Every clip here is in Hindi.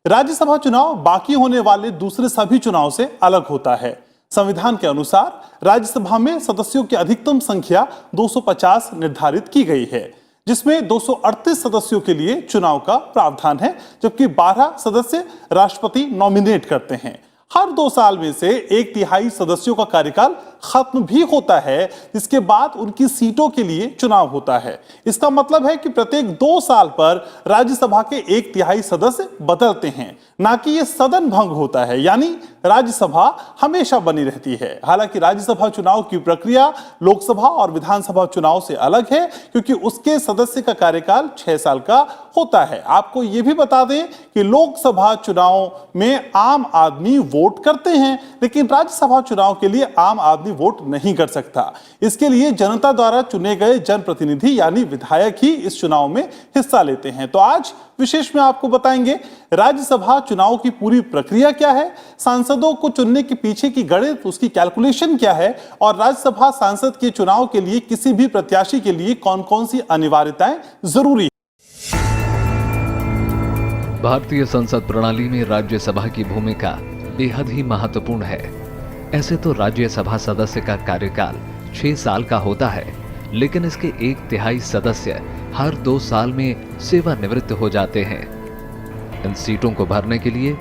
राज्यसभा चुनाव बाकी होने वाले दूसरे सभी चुनाव से अलग होता है। संविधान के अनुसार राज्यसभा में सदस्यों की अधिकतम संख्या 250 निर्धारित की गई है, जिसमें 238 सदस्यों के लिए चुनाव का प्रावधान है, जबकि 12 सदस्य राष्ट्रपति नॉमिनेट करते हैं। हर 2 साल में से 1/3 सदस्यों का कार्यकाल खत्म भी होता है, जिसके बाद उनकी सीटों के लिए चुनाव होता है। इसका मतलब है कि प्रत्येक 2 साल पर राज्यसभा के 1/3 सदस्य बदलते हैं, ना कि यह सदन भंग होता है, यानी राज्यसभा हमेशा बनी रहती है। हालांकि राज्यसभा चुनाव की प्रक्रिया लोकसभा और विधानसभा चुनाव से अलग है, क्योंकि उसके सदस्य का कार्यकाल 6 साल का होता है। आपको यह भी बता दें कि लोकसभा चुनाव में आम आदमी वोट करते हैं, लेकिन राज्यसभा चुनाव के लिए आम आदमी वोट नहीं कर सकता। इसके लिए जनता द्वारा चुने गए जनप्रतिनिधि यानी विधायक ही इस चुनाव में हिस्सा लेते हैं। तो आज विशेष में आपको बताएंगे राज्यसभा चुनाव की पूरी प्रक्रिया क्या है, सांसदों को चुनने के पीछे की गणित, उसकी कैलकुलेशन क्या है, और राज्यसभा सांसद के चुनाव के लिए किसी भी प्रत्याशी के लिए कौन-कौन सी अनिवार्यताएं जरूरी है। भारतीय संसद प्रणाली में राज्यसभा की भूमिका बेहद ही महत्वपूर्ण है। ऐसे तो राज्यसभा सदस्य का कार्यकाल 6 साल का होता है, लेकिन इसके 1/3 सदस्य हर 2 साल में सेवानिवृत्त हो जाते हैं। इन सीटों को भरने के लिए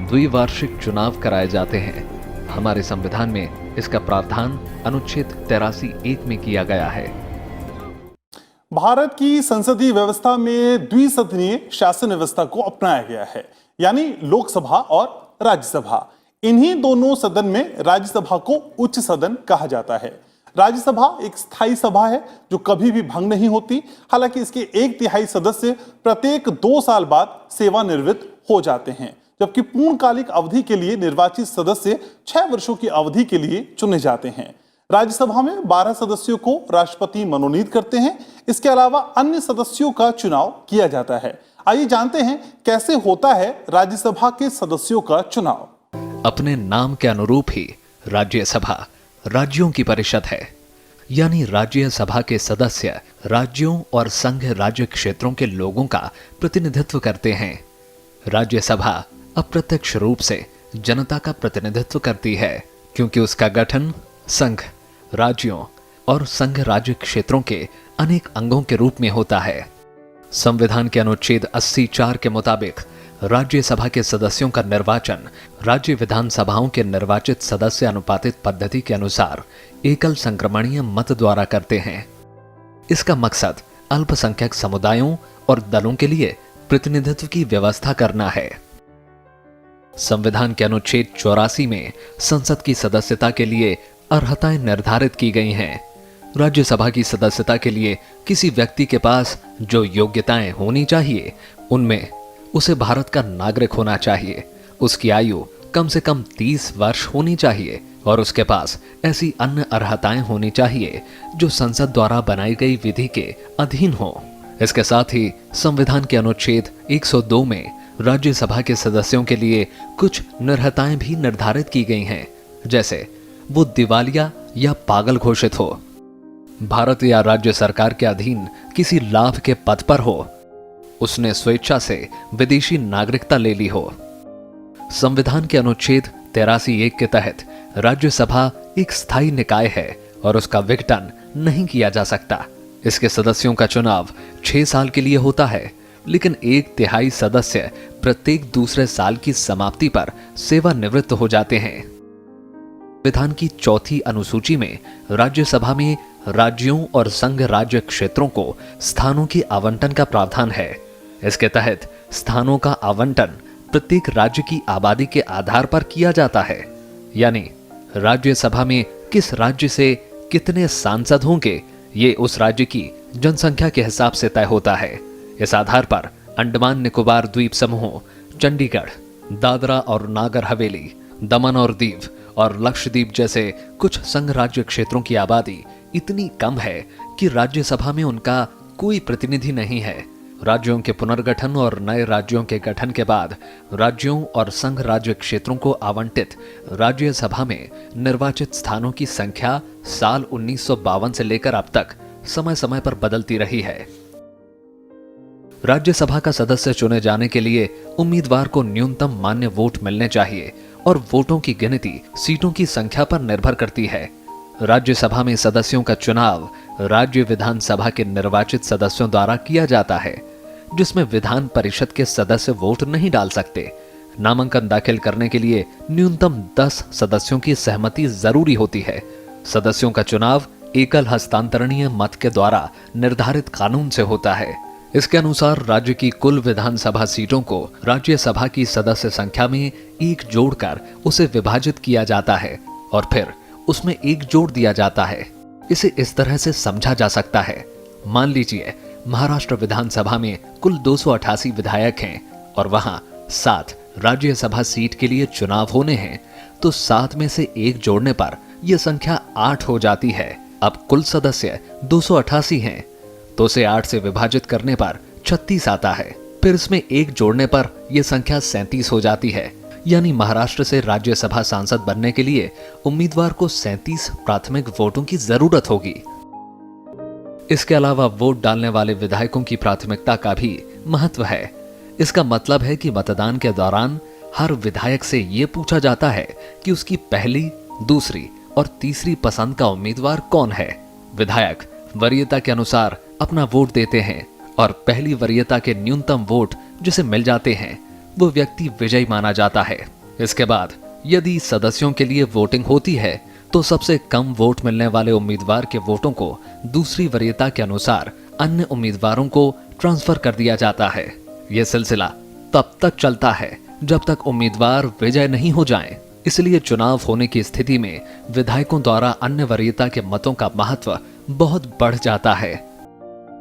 द्विवार्षिक चुनाव कराए जाते हैं। हमारे संविधान में इसका प्रावधान अनुच्छेद 83(1) में किया गया है। भारत की संसदीय व्यवस्था में द्विसदनीय शासन व्यवस्था को अपनाया गया है, यानी लोकसभा और राज्यसभा। इन्हीं दोनों सदन में राज्यसभा को उच्च सदन कहा जाता है। राज्यसभा एक स्थायी सभा है जो कभी भी भंग नहीं होती। हालांकि इसके 1/3 सदस्य प्रत्येक 2 साल बाद सेवानिवृत्त हो जाते हैं, जबकि पूर्णकालिक अवधि के लिए निर्वाचित सदस्य 6 वर्षों की अवधि के लिए चुने जाते हैं। राज्यसभा में 12 सदस्यों को राष्ट्रपति मनोनीत करते हैं। इसके अलावा अन्य सदस्यों का चुनाव किया जाता है। आइए जानते हैं कैसे होता है राज्यसभा के सदस्यों का चुनाव। अपने नाम के अनुरूप ही राज्यसभा राज्यों की परिषद है, यानी राज्यसभा के सदस्य राज्यों और संघ राज्य क्षेत्रों के लोगों का प्रतिनिधित्व करते हैं। राज्यसभा अप्रत्यक्ष रूप से जनता का प्रतिनिधित्व करती है, क्योंकि उसका गठन संघ, राज्यों और संघ राज्य क्षेत्रों के अनेक अंगों के रूप में होता है। संविधान के अनुच्छेद 80(4) के मुताबिक राज्यसभा के सदस्यों का निर्वाचन राज्य विधानसभाओं के निर्वाचित सदस्य अनुपातित पद्धति के अनुसार एकल संक्रमणीय मत द्वारा करते हैं। इसका मकसद अल्पसंख्यक समुदायों और दलों के लिए प्रतिनिधित्व की व्यवस्था करना है। संविधान के अनुच्छेद 84 में संसद की सदस्यता के लिए अर्हताएं निर्धारित की गई हैं। राज्यसभा की सदस्यता के लिए किसी व्यक्ति के पास जो योग्यताएं होनी चाहिए, उनमें उसे भारत का नागरिक होना चाहिए, उसकी आयु कम से कम 30 वर्ष होनी चाहिए और उसके पास ऐसी अन्य अर्हताएं होनी चाहिए जो संसद द्वारा बनाई गई विधि के अधीन हो। इसके साथ ही संविधान के अनुच्छेद 102 में राज्यसभा के सदस्यों के लिए कुछ निर्हताएं भी निर्धारित की गई हैं, जैसे वो दिवालिया या पागल घोषित हो, भारत या राज्य सरकार के अधीन किसी लाभ के पद पर हो, उसने स्वेच्छा से विदेशी नागरिकता ले ली हो। संविधान के अनुच्छेद 83(1) के तहत राज्यसभा एक स्थायी निकाय है और उसका विघटन नहीं किया जा सकता। इसके सदस्यों का चुनाव 6 साल के लिए होता है, लेकिन 1/3 सदस्य प्रत्येक दूसरे साल की समाप्ति पर सेवानिवृत्त हो जाते हैं। संविधान की 4थी अनुसूची में राज्यसभा में राज्यों और संघ राज्य क्षेत्रों को स्थानों की आवंटन का प्रावधान है। इसके तहत स्थानों का आवंटन प्रत्येक राज्य की आबादी के आधार पर किया जाता है, यानी राज्यसभा में किस राज्य से कितने सांसद होंगे, ये उस राज्य की जनसंख्या के हिसाब से तय होता है। इस आधार पर अंडमान निकोबार द्वीप समूह, चंडीगढ़, दादरा और नागर हवेली, दमन और दीव और लक्षद्वीप जैसे कुछ संघ राज्य क्षेत्रों की आबादी इतनी कम है कि राज्यसभा में उनका कोई प्रतिनिधि नहीं है। राज्यों के पुनर्गठन और नए राज्यों के गठन के बाद राज्यों और संघ राज्य क्षेत्रों को आवंटित राज्यसभा में निर्वाचित स्थानों की संख्या साल 1952 से लेकर अब तक समय समय पर बदलती रही है। राज्यसभा का सदस्य चुने जाने के लिए उम्मीदवार को न्यूनतम मान्य वोट मिलने चाहिए और वोटों की गिनती सीटों की संख्या पर निर्भर करती है। राज्यसभा में सदस्यों का चुनाव राज्य विधानसभा के निर्वाचित सदस्यों द्वारा किया जाता है, जिसमें विधान परिषद के सदस्य वोट नहीं डाल सकते। नामांकन दाखिल करने के लिए न्यूनतम 10 सदस्यों की सहमति जरूरी होती है। सदस्यों का चुनाव एकल हस्तांतरणीय मत के द्वारा निर्धारित कानून से होता है। इसके अनुसार राज्य की कुल विधानसभा सीटों को राज्यसभा की सदस्य संख्या में 1 जोड़कर उसे विभाजित किया जाता है और फिर उसमें 1 जोड़ दिया जाता है। इसे इस तरह से समझा जा सकता है, मान लीजिए महाराष्ट्र विधानसभा में कुल 288 विधायक हैं और वहां 7 राज्यसभा सीट के लिए चुनाव होने हैं, तो 7 में से 1 जोड़ने पर यह संख्या 8 हो जाती है। अब कुल सदस्य 288 हैं, तो उसे 8 से विभाजित करने पर 36 आता है। फिर इसमें 1 जोड़ने पर यह संख्या 37 हो जाती है। यानी महाराष्ट्र से राज्यसभा सांसद बनने के लिए उम्मीदवार को 37 प्राथमिक वोटों की जरूरत होगी। इसके अलावा वोट डालने वाले विधायकों की प्राथमिकता का भी महत्व है। इसका मतलब है कि मतदान के दौरान हर विधायक से यह पूछा जाता है कि उसकी पहली, दूसरी और तीसरी पसंद का उम्मीदवार कौन है। विधायक वरीयता के अनुसार अपना वोट देते हैं और पहली वरीयता के न्यूनतम वोट जिसे मिल जाते हैं वो व्यक्ति विजयी माना जाता है। इसके बाद यदि सदस्यों के लिए वोटिंग होती है तो सबसे कम वोट मिलने वाले उम्मीदवार के वोटों को दूसरी वरीयता के अनुसार अन्य उम्मीदवारों को ट्रांसफर कर दिया जाता है। यह सिलसिला तब तक चलता है जब तक उम्मीदवार विजय नहीं हो जाएं। इसलिए चुनाव होने की स्थिति में विधायकों द्वारा अन्य वरीयता के मतों का महत्व बहुत बढ़ जाता है।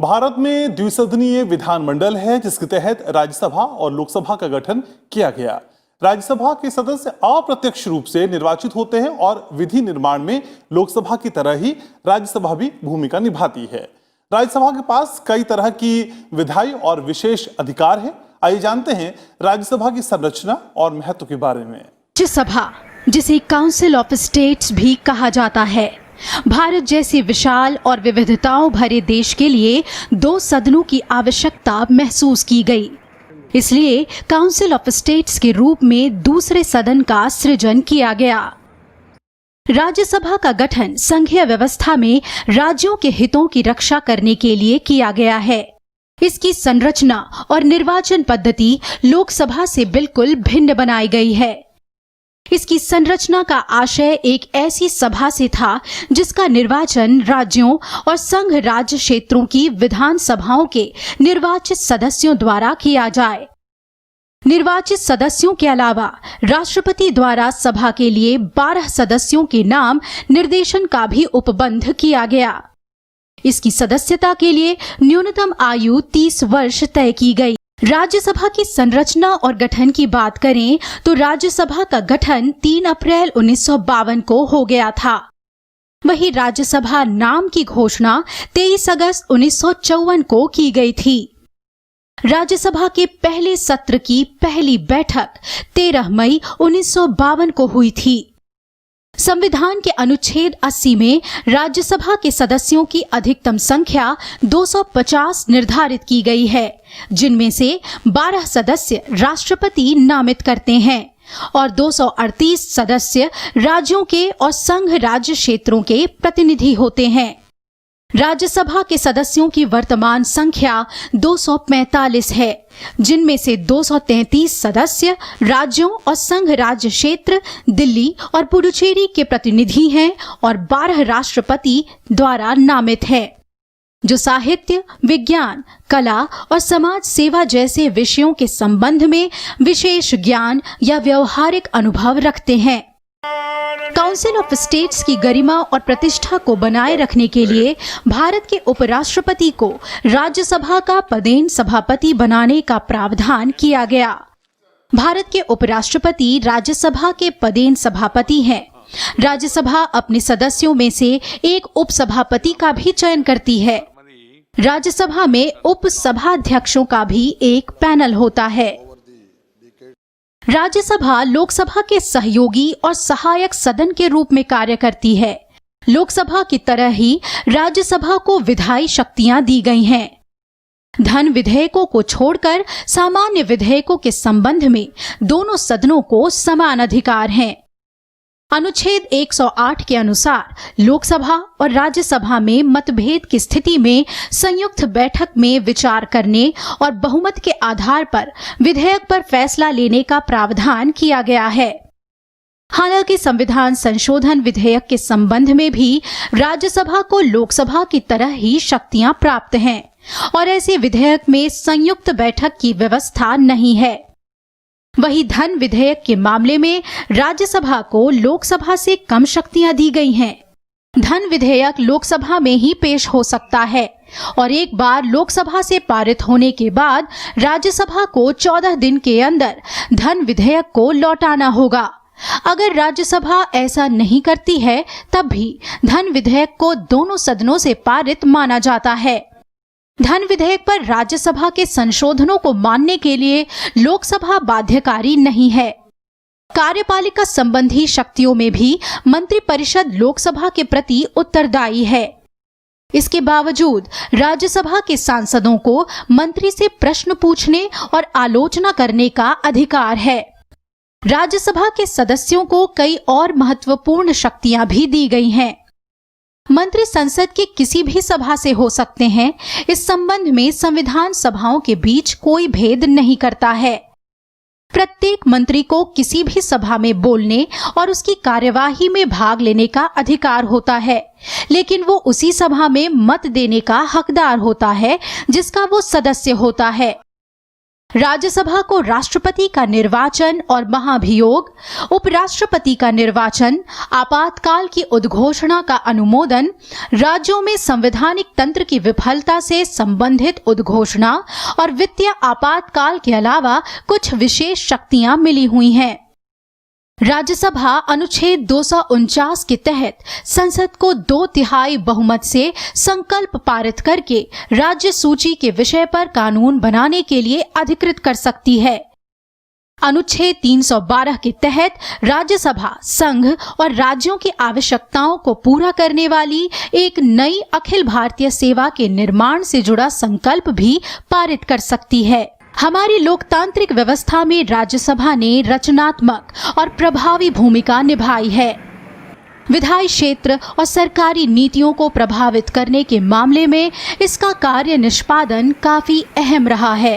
भारत में द्विसदनीय विधानमंडल है, जिसके तहत राज्यसभा और लोकसभा का गठन किया गया। राज्यसभा के सदस्य अप्रत्यक्ष रूप से निर्वाचित होते हैं और विधि निर्माण में लोकसभा की तरह ही राज्यसभा भी भूमिका निभाती है। राज्यसभा के पास कई तरह की विधायी और विशेष अधिकार है। आइए जानते हैं राज्यसभा की संरचना और महत्व के बारे में। राज्यसभा, जिसे काउंसिल ऑफ स्टेट्स भी कहा जाता है, भारत जैसे विशाल और विविधताओं भरे देश के लिए 2 सदनों की आवश्यकता महसूस की गई। इसलिए काउंसिल ऑफ स्टेट्स के रूप में दूसरे सदन का सृजन किया गया। राज्यसभा का गठन संघीय व्यवस्था में राज्यों के हितों की रक्षा करने के लिए किया गया है। इसकी संरचना और निर्वाचन पद्धति लोकसभा से बिल्कुल भिन्न बनाई गई है। इसकी संरचना का आशय एक ऐसी सभा से था जिसका निर्वाचन राज्यों और संघ राज्य क्षेत्रों की विधानसभाओं के निर्वाचित सदस्यों द्वारा किया जाए। निर्वाचित सदस्यों के अलावा राष्ट्रपति द्वारा सभा के लिए 12 सदस्यों के नाम निर्देशन का भी उपबंध किया गया। इसकी सदस्यता के लिए न्यूनतम आयु 30 वर्ष तय की गई। राज्यसभा की संरचना और गठन की बात करें तो राज्यसभा का गठन 3 अप्रैल 1952 को हो गया था। वहीं राज्यसभा नाम की घोषणा 23 अगस्त 1954 को की गई थी। राज्यसभा के पहले सत्र की पहली बैठक 13 मई 1952 को हुई थी। संविधान के अनुच्छेद 80 में राज्यसभा के सदस्यों की अधिकतम संख्या 250 निर्धारित की गई है, जिनमें से 12 सदस्य राष्ट्रपति नामित करते हैं और 238 सदस्य राज्यों के और संघ राज्य क्षेत्रों के प्रतिनिधि होते हैं। राज्यसभा के सदस्यों की वर्तमान संख्या 245 है, जिनमें से 233 सदस्य राज्यों और संघ राज्य क्षेत्र दिल्ली और पुडुचेरी के प्रतिनिधि हैं और 12 राष्ट्रपति द्वारा नामित है, जो साहित्य, विज्ञान, कला और समाज सेवा जैसे विषयों के संबंध में विशेष ज्ञान या व्यवहारिक अनुभव रखते हैं। काउंसिल ऑफ स्टेट्स की गरिमा और प्रतिष्ठा को बनाए रखने के लिए भारत के उपराष्ट्रपति को राज्यसभा का पदेन सभापति बनाने का प्रावधान किया गया। भारत के उपराष्ट्रपति राज्यसभा के पदेन सभापति हैं। राज्यसभा अपने सदस्यों में से एक उपसभापति का भी चयन करती है। राज्यसभा में उपसभाध्यक्षों का भी एक पैनल होता है। राज्यसभा लोकसभा के सहयोगी और सहायक सदन के रूप में कार्य करती है। लोकसभा की तरह ही राज्यसभा को विधायी शक्तियां दी गई हैं। धन विधेयकों को छोड़कर सामान्य विधेयकों के संबंध में दोनों सदनों को समान अधिकार हैं। अनुच्छेद 108 के अनुसार लोकसभा और राज्यसभा में मतभेद की स्थिति में संयुक्त बैठक में विचार करने और बहुमत के आधार पर विधेयक पर फैसला लेने का प्रावधान किया गया है। हालांकि संविधान संशोधन विधेयक के संबंध में भी राज्यसभा को लोकसभा की तरह ही शक्तियां प्राप्त हैं और ऐसे विधेयक में संयुक्त बैठक की व्यवस्था नहीं है। वही धन विधेयक के मामले में राज्यसभा को लोकसभा से कम शक्तियां दी गई हैं। धन विधेयक लोकसभा में ही पेश हो सकता है और एक बार लोकसभा से पारित होने के बाद राज्यसभा को 14 दिन के अंदर धन विधेयक को लौटाना होगा। अगर राज्यसभा ऐसा नहीं करती है तब भी धन विधेयक को दोनों सदनों से पारित माना जाता है। धन विधेयक पर राज्यसभा के संशोधनों को मानने के लिए लोकसभा बाध्यकारी नहीं है। कार्यपालिका संबंधी शक्तियों में भी मंत्रिपरिषद लोकसभा के प्रति उत्तरदायी है। इसके बावजूद राज्यसभा के सांसदों को मंत्री से प्रश्न पूछने और आलोचना करने का अधिकार है। राज्यसभा के सदस्यों को कई और महत्वपूर्ण शक्तियां भी दी गई हैं। मंत्री संसद की किसी भी सभा से हो सकते हैं। इस संबंध में संविधान सभाओं के बीच कोई भेद नहीं करता है। प्रत्येक मंत्री को किसी भी सभा में बोलने और उसकी कार्यवाही में भाग लेने का अधिकार होता है, लेकिन वो उसी सभा में मत देने का हकदार होता है जिसका वो सदस्य होता है। राज्यसभा को राष्ट्रपति का निर्वाचन और महाभियोग, उपराष्ट्रपति का निर्वाचन, आपातकाल की उद्घोषणा का अनुमोदन, राज्यों में संवैधानिक तंत्र की विफलता से संबंधित उद्घोषणा और वित्तीय आपातकाल के अलावा कुछ विशेष शक्तियां मिली हुई हैं। राज्यसभा अनुच्छेद 249 के तहत संसद को 2/3 बहुमत से संकल्प पारित करके राज्य सूची के विषय पर कानून बनाने के लिए अधिकृत कर सकती है। अनुच्छेद 312 के तहत राज्यसभा संघ और राज्यों की आवश्यकताओं को पूरा करने वाली एक नई अखिल भारतीय सेवा के निर्माण से जुड़ा संकल्प भी पारित कर सकती है। हमारी लोकतांत्रिक व्यवस्था में राज्यसभा ने रचनात्मक और प्रभावी भूमिका निभाई है। विधायी क्षेत्र और सरकारी नीतियों को प्रभावित करने के मामले में इसका कार्य निष्पादन काफी अहम रहा है।